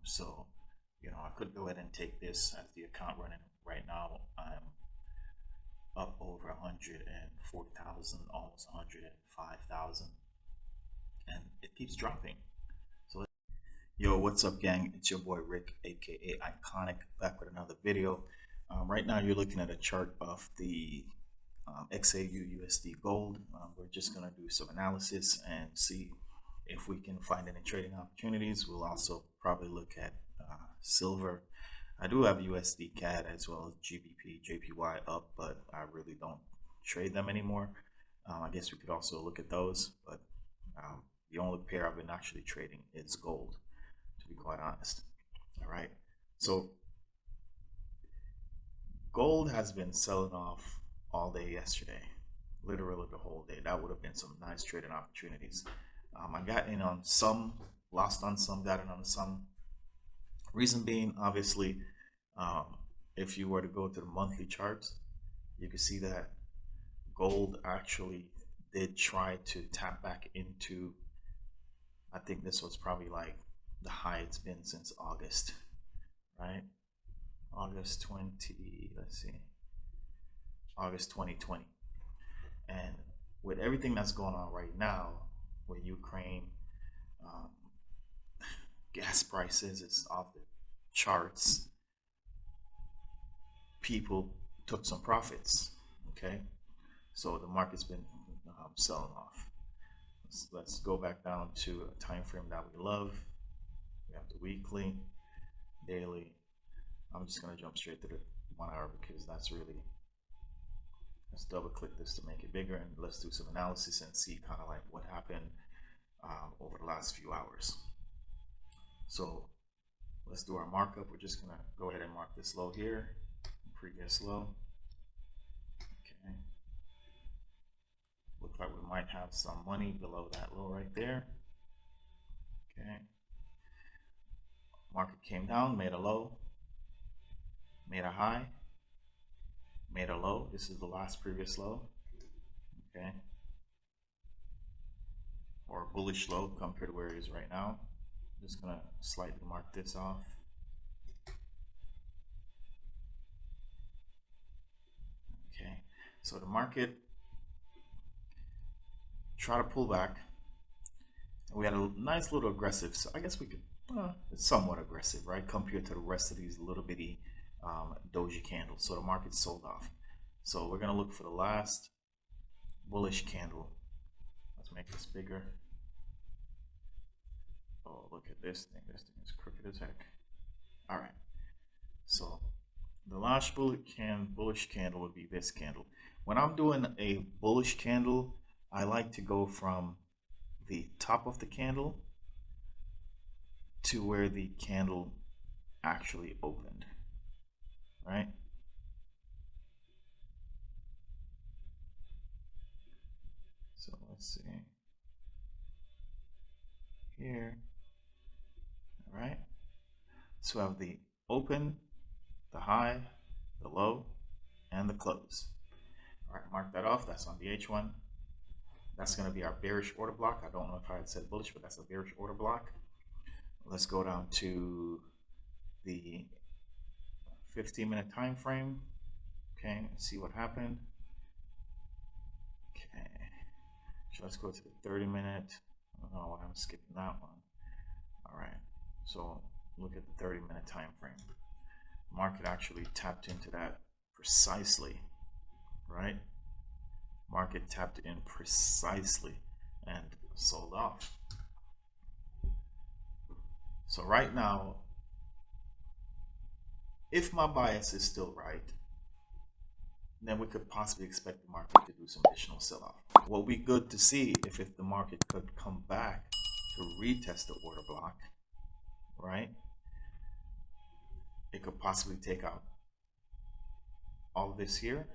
So, you know, I could go ahead and take this as the account running right now. I'm up over 140,000, almost 105,000, and it keeps dropping. So, yo, what's up, gang? It's your boy Rick, aka Iconic, back with another video. Right now, you're looking at a chart of the XAU USD gold. We're just gonna do some analysis and see if we can find any trading opportunities. We'll also probably look at silver. I do have USD CAD as well as GBP, JPY up, but I really don't trade them anymore. I guess we could also look at those, but the only pair I've been actually trading is gold, to be quite honest. All right, so gold has been selling off all day yesterday, literally the whole day. That would have been some nice trading opportunities. I got in on some, lost on some, got in on some. Reason being, obviously, if you were to go to the monthly charts, you can see that gold actually did try to tap back into, I think this was probably like the high it's been since August, right? August 20, let's see, August 2020. And with everything that's going on right now with Ukraine, gas prices is off the charts, people took some profits. Okay, so the market's been selling off. Let's go back down to a time frame that we love. We have the weekly, daily. I'm just gonna jump straight to the 1 hour because that's really, let's double click this to make it bigger, and let's do some analysis and see kind of like what happened over the last few hours. So let's do our markup. We're just gonna go ahead and mark this low here, previous low. Okay, looks like we might have some money below that low right there. Okay, market came down, made a low, made a high, made a low. This is the last previous low. Okay, or a bullish low compared to where it is right now. Just gonna slightly mark this off. Okay, so the market try to pull back. We had a nice little aggressive, so I guess we could, it's somewhat aggressive, right, compared to the rest of these little bitty doji candles. So the market sold off. So we're gonna look for the last bullish candle. Let's make this bigger. Oh, look at this thing. This thing is crooked as heck. All right. So the last bullish candle would be this candle. When I'm doing a bullish candle, I like to go from the top of the candle to where the candle actually opened, right? So let's see here. All right, so I have the open, the high, the low, and the close. All right, mark that off. That's on the H1. That's going to be our bearish order block. I don't know if I had said bullish, but that's a bearish order block. Let's go down to the 15-minute time frame. Okay, let's see what happened. Okay, so let's go to the 30-minute. I don't know why I'm skipping that one. All right, so look at the 30-minute time frame. Market actually tapped into that precisely, right? Market tapped in precisely and sold off. So right now, if my bias is still right, then we could possibly expect the market to do some additional sell-off. What would be good to see if the market could come back to retest the order block, right? It could possibly take out all of this here.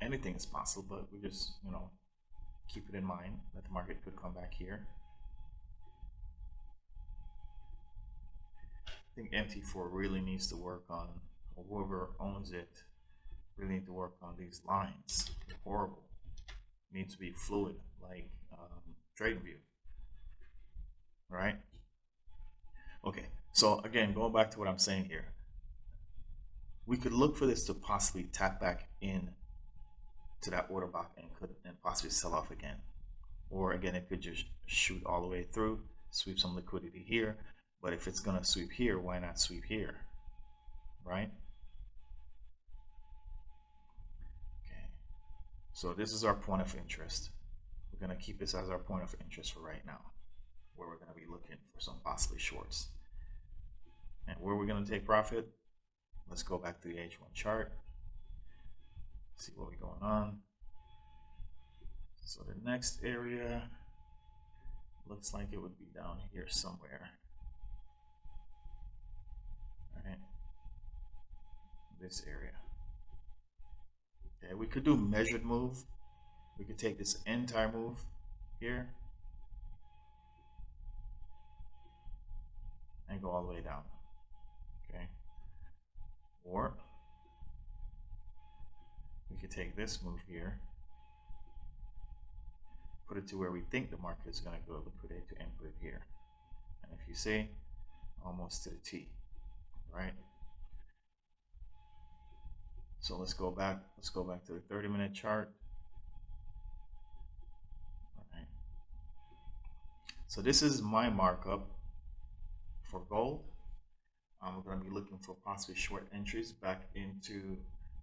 Anything is possible, but we just, you know, keep it in mind that the market could come back here. I think MT4 really needs to work on, or whoever owns it really need to work on these lines. They're horrible. It needs to be fluid, like TradingView, right? Okay, So again, going back to what I'm saying here, we could look for this to possibly tap back in to that order block and possibly sell off again. Or again, it could just shoot all the way through, sweep some liquidity here. But if it's gonna sweep here, why not sweep here, right? Okay, so this is our point of interest. We're gonna keep this as our point of interest for right now, where we're gonna be looking for some possibly shorts. And where we're gonna take profit, let's go back to the H1 chart, see what we're going on. So the next area looks like it would be down here somewhere. All right, this area. Okay, we could do measured move. We could take this entire move here and go all the way down. Okay, or we could take this move here, put it to where we think the market is going to go, liquidate to input it here. And if you see, almost to the T, right? So let's go back to the 30-minute chart. All right. So this is my markup for gold. We're going to be looking for possibly short entries back into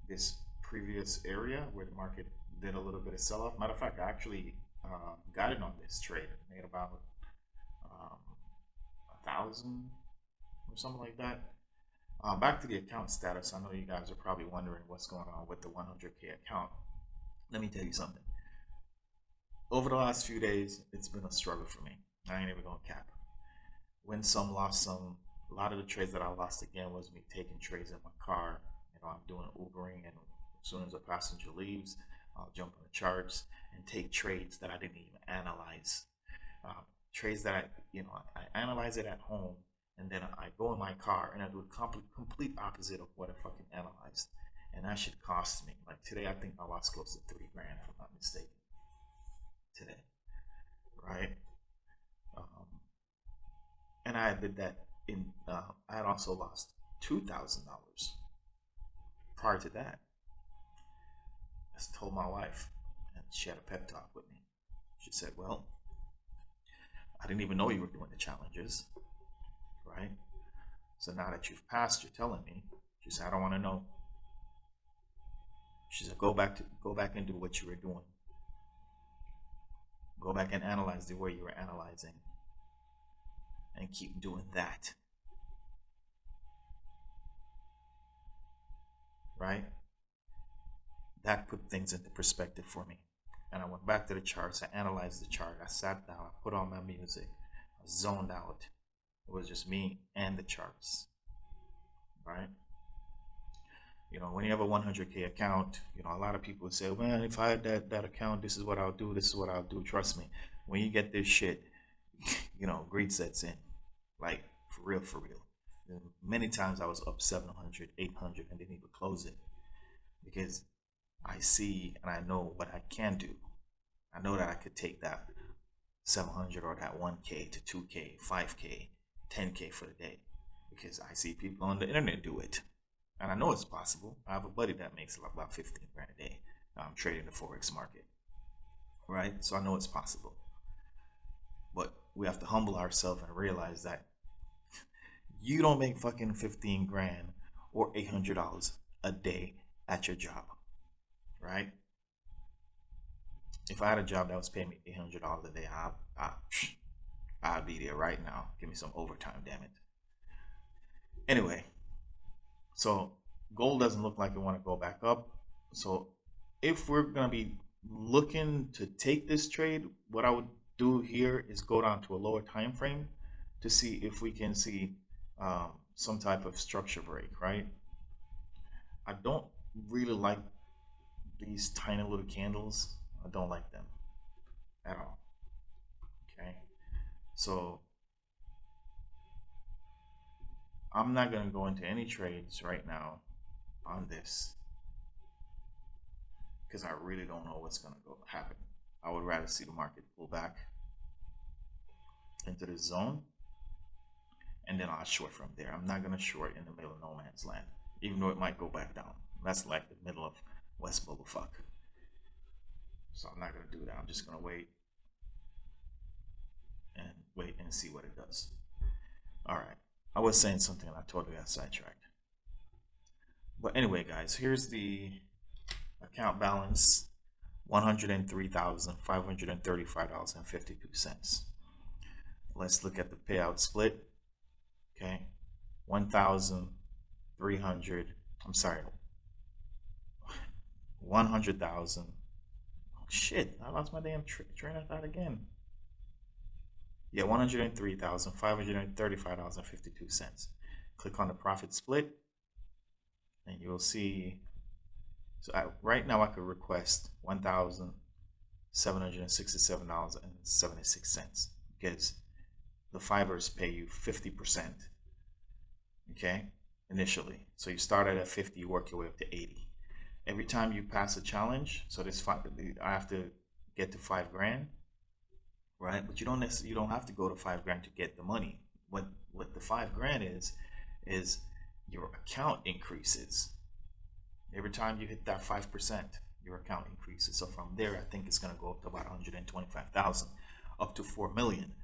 this previous area where the market did a little bit of sell-off. Matter of fact, I actually got in on this trade, made about 1,000 or something like that. Back to the account status. I know you guys are probably wondering what's going on with the 100K account. Let me tell you something. Over the last few days, it's been a struggle for me. I ain't even gonna cap. Win some, lost some. A lot of the trades that I lost again was me taking trades in my car. You know, I'm doing Ubering, and as soon as a passenger leaves, I'll jump on the charts and take trades that I didn't even analyze. Trades that I analyze it at home, and then I go in my car and I do a complete opposite of what I fucking analyzed, and that should cost me. Like today, I think I lost close to $3 grand, if I'm not mistaken. Today, right? And I did that in. I had also lost $2,000 prior to that. I just told my wife, and she had a pep talk with me. She said, "Well, I didn't even know you were doing the challenges, right? So now that you've passed, you're telling me." She said, "I don't want to know." She said, go back and do what you were doing. Go back and analyze the way you were analyzing, and keep doing that." Right? That put things into perspective for me. And I went back to the charts, I analyzed the chart, I sat down, I put on my music, I zoned out. It was just me and the charts. Right? You know, when you have a 100K account, you know, a lot of people say, "Man, if I had that account, this is what I'll do, this is what I'll do." Trust me, when you get this shit, you know, greed sets in. Like, for real, for real. And many times I was up 700, 800 and didn't even close it, because I see and I know what I can do. I know that I could take that 700 or that 1K to 2K, 5K, 10K for the day, because I see people on the internet do it. And I know it's possible. I have a buddy that makes about 15 grand a day trading the Forex market, right? So I know it's possible. But we have to humble ourselves and realize that you don't make fucking 15 grand or $800 a day at your job, right? If I had a job that was paying me $800 a day, I'd be there right now. Give me some overtime, damn it. Anyway, so gold doesn't look like it want to go back up. So if we're going to be looking to take this trade, what I would do here is go down to a lower time frame to see if we can see some type of structure break, right? I don't really like these tiny little candles. I don't like them at all. Okay, so I'm not going to go into any trades right now on this, because I really don't know what's going to happen. I would rather see the market pull back into this zone and then I'll short from there. I'm not gonna short in the middle of no man's land, even though it might go back down. That's like the middle of West Bubblefuck. So I'm not gonna do that. I'm just gonna wait and see what it does. All right. I was saying something and I totally got sidetracked. But anyway, guys, here's the account balance: $103,535.52. Let's look at the payout split. Okay, 1,300. I'm sorry, 100,000. Oh, shit! I lost my damn train of thought again. Yeah, $103,535.52. Click on the profit split, and you'll see. So right now I could request $1,767.76 because the fibers pay you 50%. Okay, initially. So you start at 50, you work your way up to 80. Every time you pass a challenge, so this I have to get to $5 grand, right? But you don't have to go to $5 grand to get the money. What the $5 grand is your account increases. Every time you hit that 5%, your account increases. So from there, I think it's gonna go up to about 125,000, up to 4 million.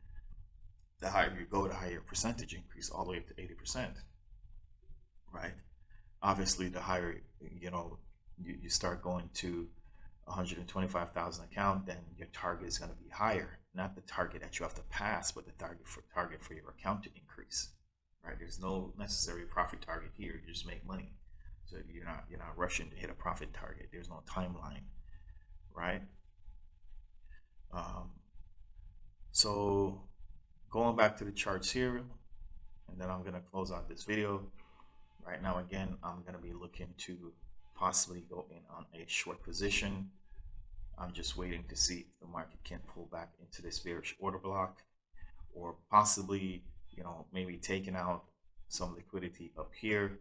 The higher you go, the higher your percentage increase, all the way up to 80%. Right? Obviously, the higher you start going to 125,000 account, then your target is going to be higher. Not the target that you have to pass, but the target for your account to increase. Right? There's no necessary profit target here. You just make money. So you're not rushing to hit a profit target. There's no timeline, right? So going back to the charts here, and then I'm gonna close out this video. Right now, again, I'm gonna be looking to possibly go in on a short position. I'm just waiting to see if the market can pull back into this bearish order block, or possibly, maybe taking out some liquidity up here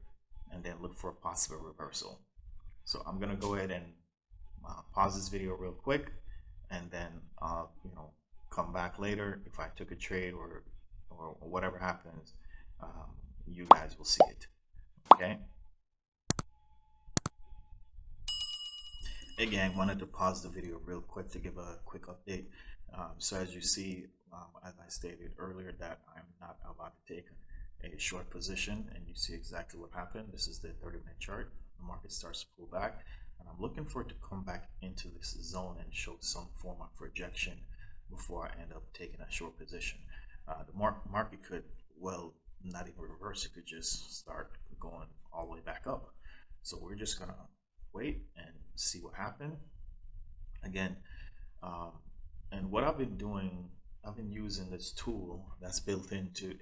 and then look for a possible reversal. So I'm gonna go ahead and pause this video real quick, and then come back later if I took a trade or whatever happens. You guys will see it. Okay. Again, wanted to pause the video real quick to give a quick update. So as you see, as I stated earlier, that I'm not about to take a short position, and you see exactly what happened. This is the 30-minute chart. The market starts to pull back, and I'm looking for it to come back into this zone and show some form of rejection before I end up taking a short position. The market could, well, not even reverse. It could just start going all the way back up. So we're just gonna wait and see what happened. Again, and what I've been doing, I've been using this tool that's built into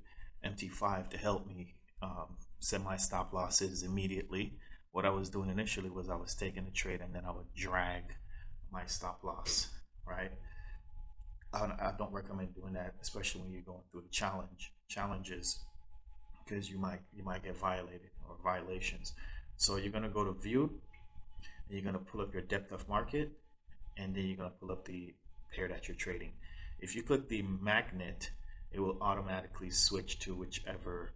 MT5 to help me set my stop losses immediately. What I was doing initially was I was taking a trade and then I would drag my stop loss, right? I don't recommend doing that, especially when you're going through the challenges, because you might get violated or violations. So you're gonna go to view, and you're gonna pull up your depth of market, and then you're gonna pull up the pair that you're trading. If you click the magnet, it will automatically switch to whichever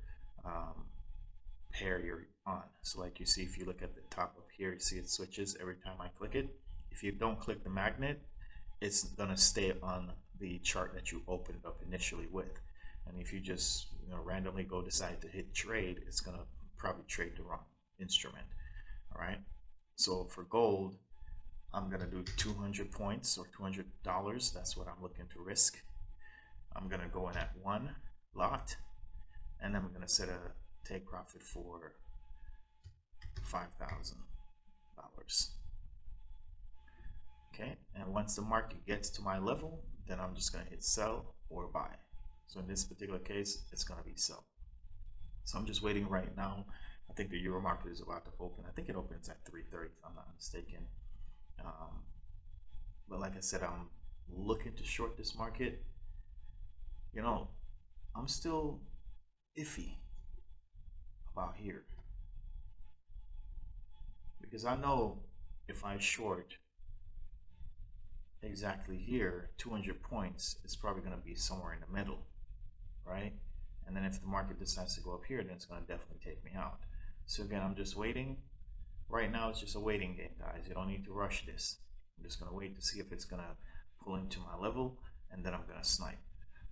pair you're on. So like you see, if you look at the top up here, you see it switches every time I click it. If you don't click the magnet, it's gonna stay on the chart that you opened up initially with. And if you just randomly go decide to hit trade, it's gonna probably trade the wrong instrument. All right. So for gold, I'm gonna do 200 points or $200. That's what I'm looking to risk. I'm gonna go in at one lot, and then I'm gonna set a take profit for $5,000. Okay, and once the market gets to my level, then I'm just gonna hit sell or buy. So in this particular case, it's gonna be sell. So I'm just waiting right now. I think the euro market is about to open. I think it opens at 3:30 if I'm not mistaken. But like I said, I'm looking to short this market. I'm still iffy about here, because I know if I short exactly here, 200 points, it's probably going to be somewhere in the middle, right? And then if the market decides to go up here, then it's going to definitely take me out. So again, I'm just waiting. Right now it's just a waiting game, guys. You don't need to rush this. I'm just going to wait to see if it's going to pull into my level, and then I'm going to snipe.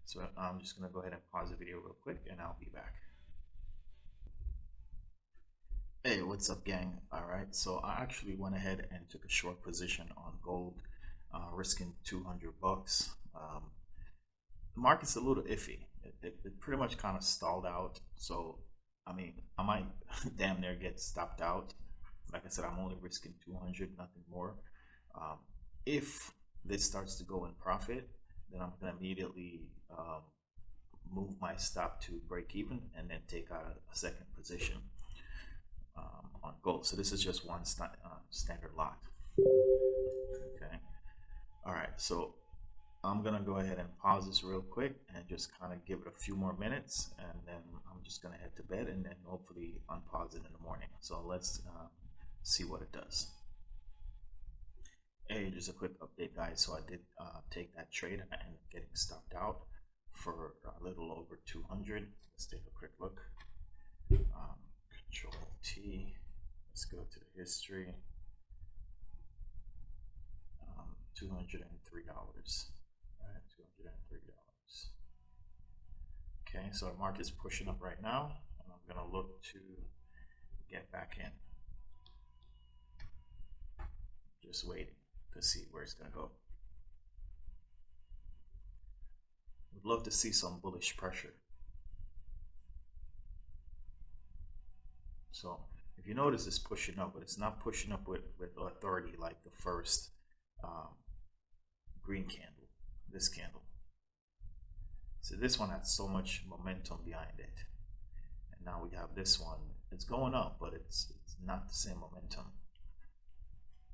So I'm just going to go ahead and pause the video real quick, and I'll be back. Hey, what's up, gang? All right, so I actually went ahead and took a short position on gold, risking 200 bucks. The market's a little iffy. It pretty much kind of stalled out. So, I mean, I might damn near get stopped out. Like I said, I'm only risking 200, nothing more. If this starts to go in profit, then I'm going to immediately move my stop to break even and then take out a second position on gold. So this is just one standard lot. Okay. All right. So I'm gonna go ahead and pause this real quick and just kind of give it a few more minutes, and then I'm just gonna head to bed and then hopefully unpause it in the morning. So let's see what it does. Hey, just a quick update, guys. So I did take that trade and I ended up getting stopped out for a little over 200. Let's take a quick look. Control T. Let's go to the history. $203. Right, $203. Okay, so the market's pushing up right now, and I'm gonna look to get back in. Just waiting to see where it's gonna go. Would love to see some bullish pressure. So if you notice, it's pushing up, but it's not pushing up with authority like the first green candle, this candle. So this one had so much momentum behind it, and now we have this one. It's going up, but it's not the same momentum.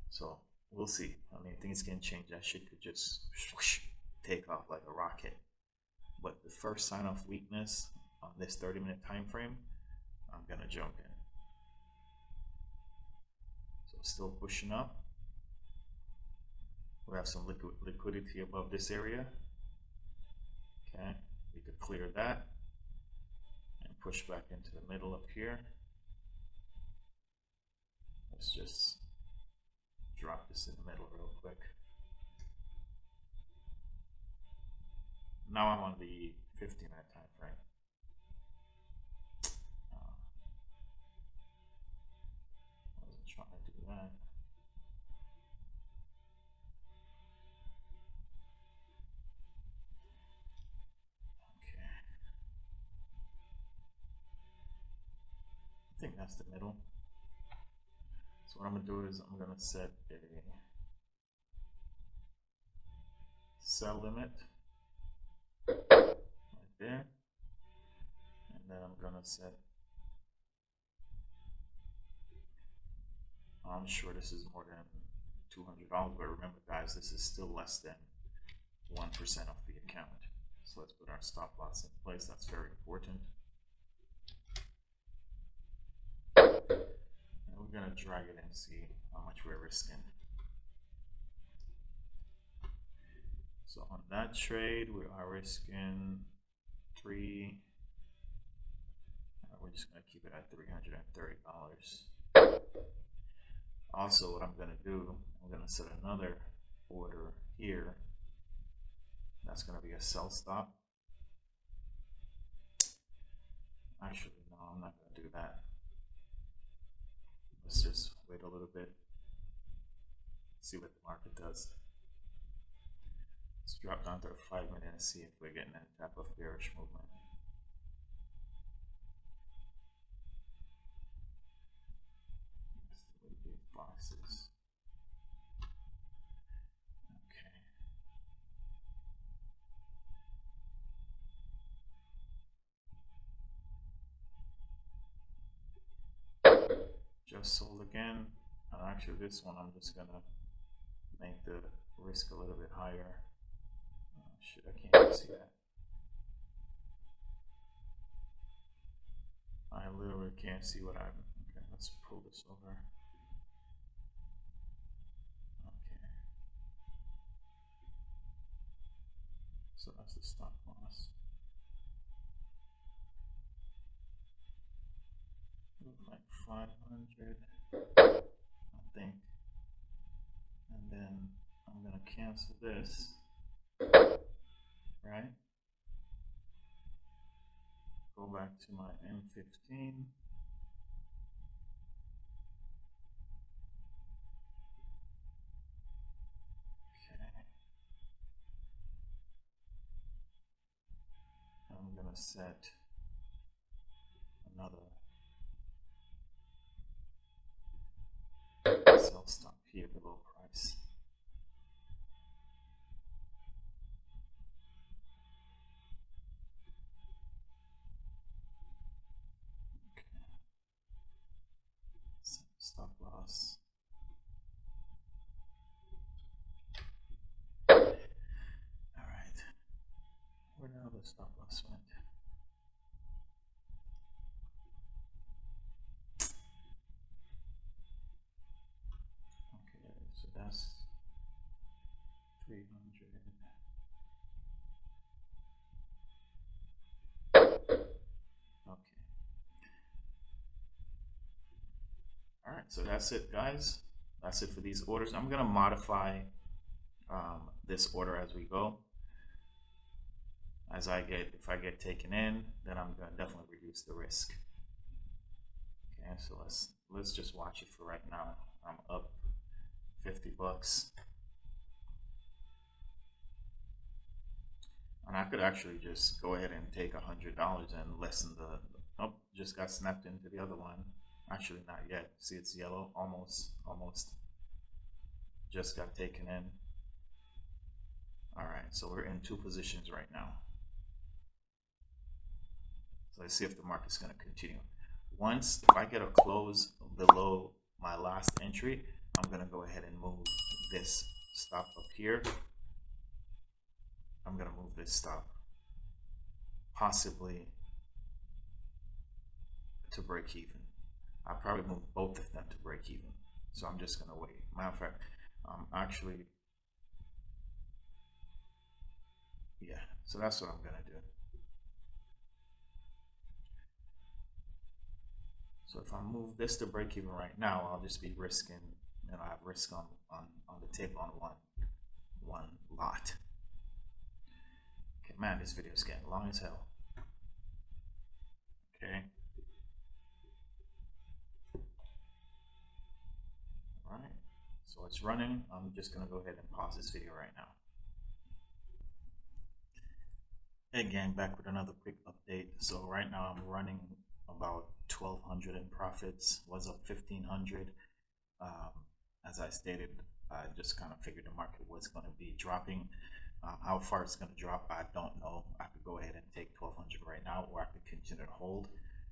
So we'll see. I mean, things can change. That shit could just whoosh, take off like a rocket. But the first sign of weakness on this 30-minute time frame, I'm gonna jump in. So still pushing up. We have some liquidity above this area. Okay, we could clear that and push back into the middle up here. Let's just drop this in the middle real quick. Now I'm on the 15-minute time frame. I wasn't trying to do that. I think that's the middle. So what I'm gonna do is I'm gonna set a sell limit right there, and then I'm gonna set, I'm sure this is more than $200, but remember, guys, this is still less than 1% of the account. So let's put our stop loss in place. That's very important. And we're gonna drag it and see how much we're risking. So on that trade, we are risking 3. We're just gonna keep it at $330. Also, what I'm gonna do, I'm gonna set another order here. That's gonna be a sell stop. Actually, no, I'm not gonna do that. Let's just wait a little bit, see what the market does. Let's drop down to a 5-minute and see if we're getting any type of bearish movement. Let's delete these boxes. Okay. Just sold again. Actually, this one I'm just gonna make the risk a little bit higher. Shit, I can't even see that. I literally can't see what I'm. Okay, let's pull this over. Okay. So that's the stop loss. 500, I think, and then I'm gonna cancel this, right? Go back to my M15. Okay. I'm gonna set another sell stop here below price. Okay. Stop loss. All right. Where now the stop loss went? Okay, so that's 300. Okay. All right, so that's it, guys. That's it for these orders. I'm gonna modify this order as we go. As if I get taken in, then I'm gonna definitely reduce the risk. Okay, so let's just watch it for right now. I'm up 50 bucks. And I could actually just go ahead and take $100 and lessen the, oh, just got snapped into the other one. Actually not yet. See, it's yellow, almost. Just got taken in. All right, so we're in two positions right now. So let's see if the market's gonna continue. Once, if I get a close below my last entry, I'm gonna go ahead and move this stop up here. I'm gonna move this stop possibly to break even. I'll probably move both of them to break even. So I'm just gonna wait. Matter of fact, actually, yeah, so that's what I'm gonna do. So if I move this to break even right now, I'll just be risking, you know, I have risk on the table on one lot. Okay, man, this video is getting long as hell. Okay. All right, so it's running. I'm just gonna go ahead and pause this video right now. Hey gang, back with another quick update. So right now I'm running about 1200 in profits, was up 1500. As I stated, I just kind of figured the market was going to be dropping. How far it's going to drop, I don't know. I could go ahead and take 1200 right now, or I could continue to hold.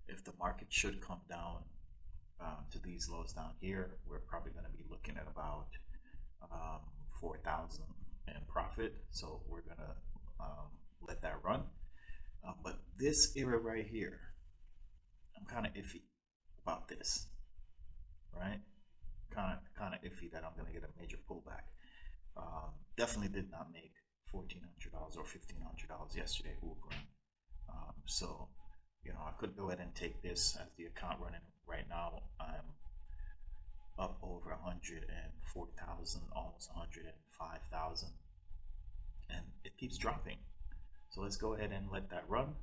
If the market should come down to these lows down here, we're probably going to be looking at about 4,000 in profit. So we're going to let that run. But this area right here, I'm kind of iffy about this, right? Kind of iffy that I'm going to get a major pullback. Definitely did not make $1,400 or $1,500 yesterday Ubering. So, you know, I could go ahead and take this as the account running right now. I'm up over 140,000, almost 105,000, and it keeps dropping. So let's go ahead and let that run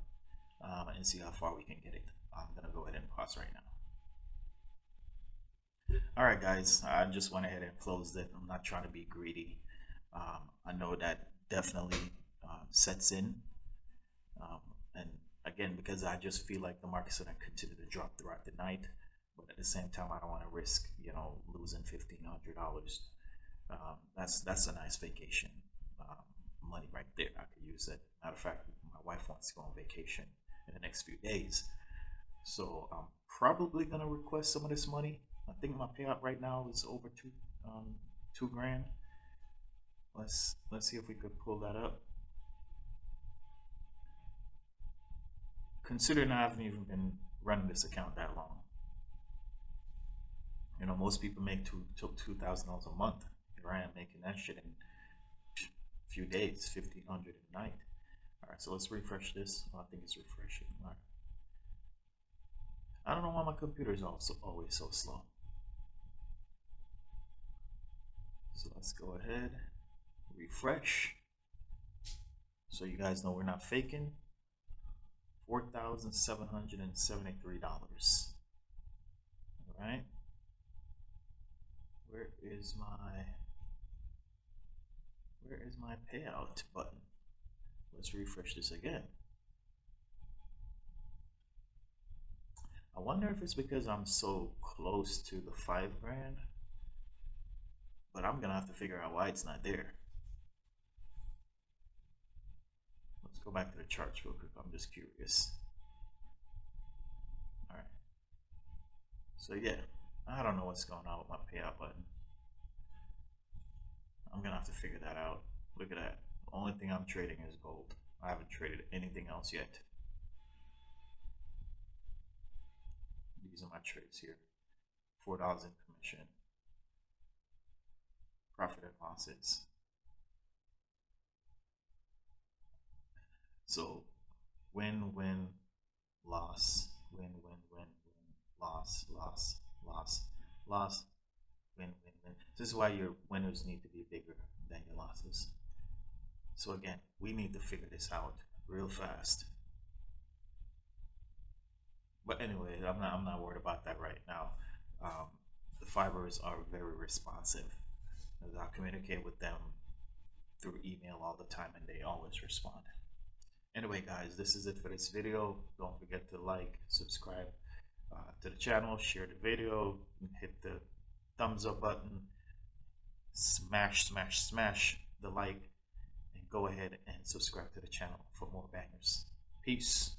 and see how far we can get it. I'm gonna go ahead and pause right now. All right, guys, I just went ahead and closed it. I'm not trying to be greedy. I know that definitely sets in. And again, because I just feel like the market's gonna continue to drop throughout the night, but at the same time, I don't want to risk, you know, losing $1,500. That's a nice vacation money right there. I could use it. Matter of fact, my wife wants to go on vacation in the next few days, so I'm probably gonna request some of this money. I think my payout right now is over two grand. Let's see if we could pull that up. Considering I haven't even been running this account that long. You know, most people make $2,000 a month. Here I am making that shit in a few days, 1,500 a night. All right, so let's refresh this. Oh, I think it's refreshing. All right. I don't know why my computer is also always so slow. So let's go ahead, refresh. So you guys know we're not faking. $4,773. All right. Where is my payout button? Let's refresh this again. I wonder if it's because I'm so close to the 5 grand, but I'm gonna have to figure out why it's not there. Let's go back to the charts real quick. I'm just curious. All right. So yeah, I don't know what's going on with my payout button. I'm gonna have to figure that out. Look at that. The only thing I'm trading is gold. I haven't traded anything else yet. These are my trades here. $4 in commission. Profit and losses. So win, win, loss, win, win, win, win, loss, loss, loss, loss, win, win, win. This is why your winners need to be bigger than your losses. So again, we need to figure this out real fast. But anyway, I'm not worried about that right now. The fibers are very responsive. I communicate with them through email all the time, and they always respond. Anyway, guys, this is it for this video. Don't forget to like, subscribe to the channel, share the video, hit the thumbs up button, smash the like, and go ahead and subscribe to the channel for more bangers. Peace.